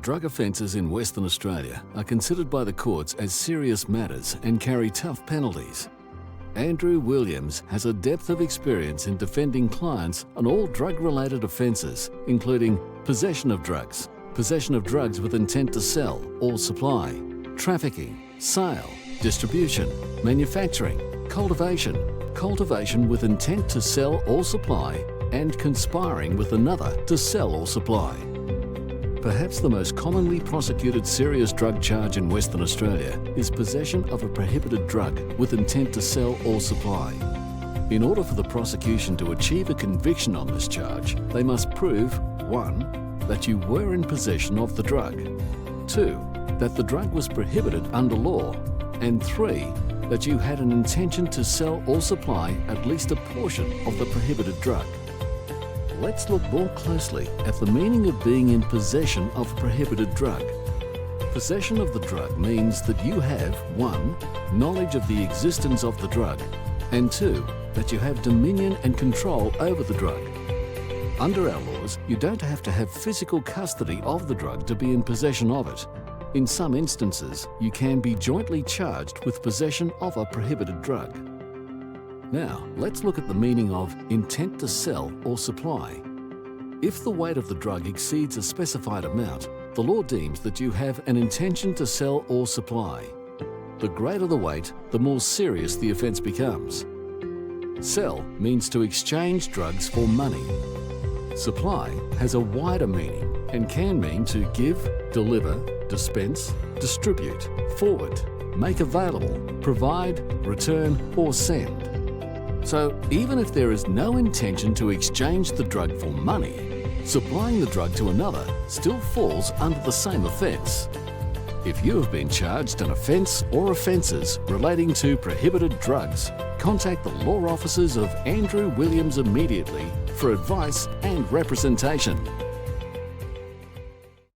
Drug offences in Western Australia are considered by the courts as serious matters and carry tough penalties. Andrew Williams has a depth of experience in defending clients on all drug-related offences, including possession of drugs with intent to sell or supply, trafficking, sale, distribution, manufacturing, cultivation with intent to sell or supply, and conspiring with another to sell or supply. Perhaps the most commonly prosecuted serious drug charge in Western Australia is possession of a prohibited drug with intent to sell or supply. In order for the prosecution to achieve a conviction on this charge, they must prove 1. That you were in possession of the drug, 2. That the drug was prohibited under law, and 3. That you had an intention to sell or supply at least a portion of the prohibited drug. Let's look more closely at the meaning of being in possession of a prohibited drug. Possession of the drug means that you have 1. Knowledge of the existence of the drug, and 2. That you have dominion and control over the drug. Under our laws, you don't have to have physical custody of the drug to be in possession of it. In some instances, you can be jointly charged with possession of a prohibited drug. Now, let's look at the meaning of intent to sell or supply. If the weight of the drug exceeds a specified amount, the law deems that you have an intention to sell or supply. The greater the weight, the more serious the offence becomes. Sell means to exchange drugs for money. Supply has a wider meaning and can mean to give, deliver, dispense, distribute, forward, make available, provide, return, or send. So even if there is no intention to exchange the drug for money, supplying the drug to another still falls under the same offence. If you have been charged an offence or offences relating to prohibited drugs, contact the law offices of Andrew Williams immediately for advice and representation.